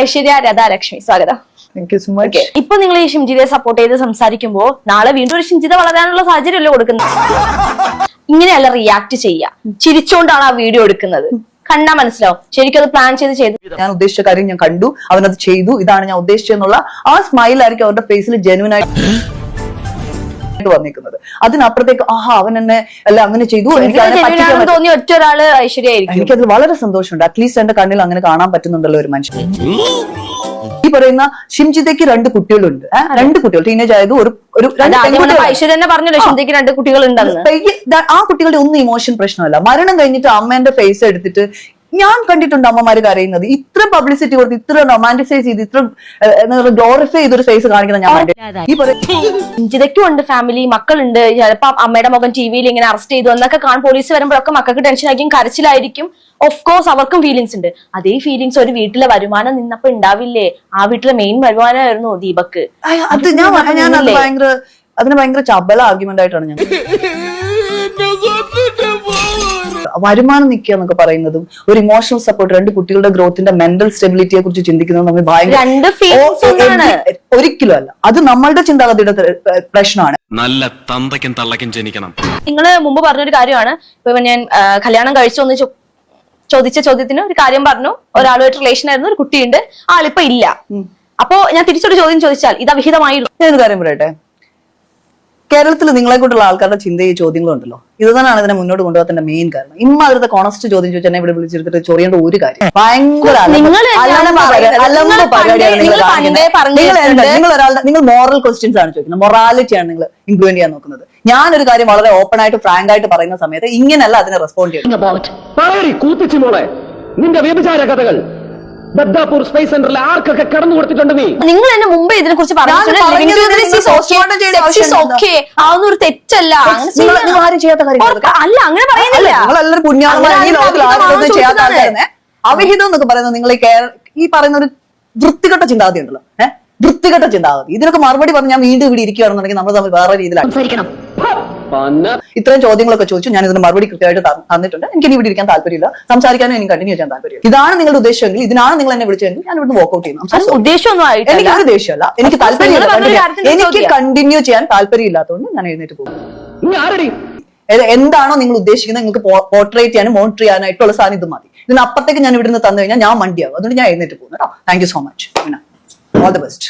ഐശ്വര്യ രാധാലക്ഷ്മി, സ്വാഗതം. ഇപ്പൊ നിങ്ങൾ ഈ ഷിംജിതയെ സപ്പോർട്ട് ചെയ്ത് സംസാരിക്കുമ്പോ നാളെ വീണ്ടും ഒരു ഷിംജിത വളരാനുള്ള സാഹചര്യമല്ലേ കൊടുക്കുന്നത്? ഇങ്ങനെയല്ല റിയാക്ട് ചെയ്യുക, ചിരിച്ചോണ്ടാണ് ആ വീഡിയോ എടുക്കുന്നത്. കണ്ടാ മനസ്സിലാവും ശരിക്കും അത് പ്ലാൻ ചെയ്ത് ഞാൻ ഉദ്ദേശിച്ച കാര്യം ഞാൻ കണ്ടു, അവനത് ചെയ്തു, ഇതാണ് ഞാൻ ഉദ്ദേശിച്ചെന്നുള്ള ആ സ്മൈൽ ആയിരിക്കും അവരുടെ ഫേസിൽ ജെന്യൂൻ ആയിട്ട് വന്നിരിക്കുന്നത്. അതിനപ്പുറത്തേക്ക് അവൻ എന്നെ അല്ല അങ്ങനെ ചെയ്തു തോന്നിയ ഒറ്റ ഒരാള് ഐശ്വര്യായിരിക്കും. എനിക്കത് വളരെ സന്തോഷമുണ്ട്. അറ്റ്ലീസ്റ്റ് എന്റെ കണ്ണിൽ അങ്ങനെ കാണാൻ പറ്റുന്നുണ്ടല്ലോ ഒരു മനുഷ്യൻ. ഈ പറയുന്ന ഷിംജിതയ്ക്ക് 2 കുട്ടികളുണ്ട്. 2 കുട്ടികൾ ടീനേജ് ആയത് ഐശ്വര്യ തന്നെ പറഞ്ഞല്ലോ ഷിംജിതയ്ക്ക് 2 കുട്ടികളുണ്ടെന്ന്. ആ കുട്ടികളുടെ ഒന്നും ഇമോഷൻ പ്രശ്നമല്ല. മരണം കഴിഞ്ഞിട്ട് അമ്മേന്റെ ഫേസ് എടുത്തിട്ട് ഞാൻ കണ്ടിട്ടുണ്ട് അമ്മമാര് കരയുന്നത്. ഇത്ര പബ്ലിസിറ്റി കൊടുത്ത്, ഇത്ര റൊമാൻറ്റിസൈസ് ചെയ്ത്, ഇത്ര ഗ്ലോറിഫൈ ചെയ്തൊരു ഫേസ് കാണിക്കുന്ന ഞാൻ കണ്ടിട്ടുണ്ട്. ഈ ഷിംജിതയ്ക്കും ഉണ്ട് ഫാമിലി, മക്കളുണ്ട്. ചിലപ്പോ അമ്മയുടെ മകൻ ടിവിയിൽ ഇങ്ങനെ അറസ്റ്റ് ചെയ്തു എന്നൊക്കെ പോലീസ് വരുമ്പോഴൊക്കെ മക്കൾക്ക് ടെൻഷൻ ആയിരിക്കും, കരച്ചിലായിരിക്കും. ഓഫ് കോഴ്സ് അവർക്കും ഫീലിങ്സ് ഉണ്ട്. അതേ ഫീലിങ്സ് ഒരു വീട്ടിലെ വരുമാനം നിന്നപ്പോ ഉണ്ടാവില്ലേ? ആ വീട്ടിലെ മെയിൻ വരുമാനമായിരുന്നു ദീപക്. അതിന് ഭയങ്കര ചബല ആർഗ്യുമെന്റ് ആയിട്ടാണ് ഞാൻ വരുമാനം നിൽക്കുക എന്നൊക്കെ പറയുന്നതും ഒരു ഇമോഷണൽ സപ്പോർട്ട്, 2 കുട്ടികളുടെ ഗ്രോത്തിന്റെ മെന്റൽ സ്റ്റെബിലിറ്റിയെ കുറിച്ച് ചിന്തിക്കുന്നത് നമ്മൾ ഒരിക്കലും അല്ല. അത് നമ്മളുടെ ചിന്താഗതിയുടെ പ്രശ്നമാണ്. നല്ല തന്തയ്ക്കും തള്ളയ്ക്കും ജനിക്കണം. നിങ്ങള് മുമ്പ് പറഞ്ഞൊരു കാര്യമാണ്, ഇപ്പൊ ഞാൻ കല്യാണം കഴിച്ചോന്ന് ചോദിച്ച ചോദ്യത്തിന് ഒരു കാര്യം പറഞ്ഞു. ഒരാളുമായിട്ട് റിലേഷൻ ആയിരുന്നു, ഒരു കുട്ടിയുണ്ട്, ആളിപ്പോ ഇല്ല. അപ്പോ ഞാൻ തിരിച്ചൊരു ചോദ്യം ചോദിച്ചാൽ ഇത് അവിഹിതമായിരുന്നു. ഞാനൊരു കാര്യം പറയട്ടെ, കേരളത്തിൽ നിങ്ങളെ കൊണ്ടുള്ള ആൾക്കാരുടെ ചിന്തയും ചോദ്യങ്ങളും ഇത് തന്നെയാണ് ഇതിനെ മുന്നോട്ട് കൊണ്ടുപോകാൻ മെയിൻ കാരണം. ഇമ്മാതിരത്തെ കോണസ്റ്റ് ചോദ്യം ചോദിച്ചാൽ ഇവിടെ വിളിച്ചെടുത്തിട്ട് ചൊറിയേണ്ട ഒരു കാര്യം. ഭയങ്കര നിങ്ങൾ മോറൽ ക്വസ്റ്റ്യൻസ് ആണ് ചോദിക്കുന്നത്, മൊറാലിറ്റിയാണ് നിങ്ങൾ ഇംപ്ലിമെന്റ് ചെയ്യാൻ നോക്കുന്നത്. ഞാനൊരു കാര്യം വളരെ ഓപ്പൺ ആയിട്ട് ഫ്രാങ്ക് ആയിട്ട് പറയുന്ന സമയത്ത് ഇങ്ങനെയല്ല അതിനെ റെസ്പോണ്ട് ചെയ്യുന്നത്. നിന്റെ വ്യഭിചാര കഥകൾ ബദ്ദാപൂർ സ്പേസ് സെന്ററിൽ ആർക്കൊക്കെ കടന്നു കൊടുത്തിട്ടുണ്ട്? നിങ്ങൾ എന്നെ മുമ്പേ ഇതിനെ കുറിച്ച് പറഞ്ഞിട്ടുണ്ട്. അതൊന്നും ഒരു തെറ്റല്ല, ആരും ചെയ്യാത്ത കാര്യം അല്ല, അങ്ങനെ പറയുന്നില്ല. നിങ്ങളെല്ലാവരും പുണ്യാളന്മാരും ചെയ്യാത്ത ആൾക്കാരെ അവിഹിതം എന്നൊക്കെ പറയുന്നത് നിങ്ങൾ ഈ പറയുന്ന ഒരു വൃത്തികെട്ട ചിന്താഗതി ഉണ്ടല്ലോ, വൃത്തികെട്ട ചിന്താഗതി. ഇതിനൊക്കെ മറുപടി പറഞ്ഞ് ഞാൻ വീണ്ടും ഇവിടെ ഇരിക്കുകയാണെന്നുണ്ടെങ്കിൽ നമ്മൾ തമ്മിൽ വേറെ രീതിയിലാണ്. ഇത്രയും ചോദ്യങ്ങളൊക്കെ ചോദിച്ചു, ഞാൻ ഇതിന് മറുപടി കൃത്യമായിട്ട് തന്നിട്ടുണ്ട്. എനിക്ക് ഇവിടെ ഇരിക്കാൻ താല്പര്യമില്ല, സംസാരിക്കാനും എനിക്ക് കണ്ടിന്യൂ ചെയ്യാൻ താല്പര്യം. ഇതാണ് നിങ്ങളുടെ ഉദ്ദേശമെങ്കിൽ, ഇതിനാണ് നിങ്ങൾ എന്നെ വിളിച്ചതെങ്കിൽ ഞാൻ ഇവിടുന്ന് വോക്കൗട്ട് ചെയ്യുന്നു. എനിക്കൊരു ദേഷ്യമല്ല, എനിക്ക് താല്പര്യമില്ല, എനിക്ക് കണ്ടിന്യൂ ചെയ്യാൻ താല്പര്യമില്ലാത്തതുകൊണ്ട് ഞാൻ എഴുന്നേറ്റ് പോകും. എന്താണോ നിങ്ങൾ ഉദ്ദേശിക്കുന്നത്, നിങ്ങൾക്ക് പോർട്രേറ്റ് ചെയ്യാനും മോണിറ്റർ ചെയ്യാനായിട്ടുള്ള സാധനം ഇത് മതി. ഇതിനപ്പുറത്തേക്ക് ഞാൻ ഇവിടുന്ന് തന്നു കഴിഞ്ഞാൽ ഞാൻ മണ്ടിയാവും. അതുകൊണ്ട് ഞാൻ എഴുന്നേറ്റ് പോകുന്നു കേട്ടോ. Thank you so much. All the best.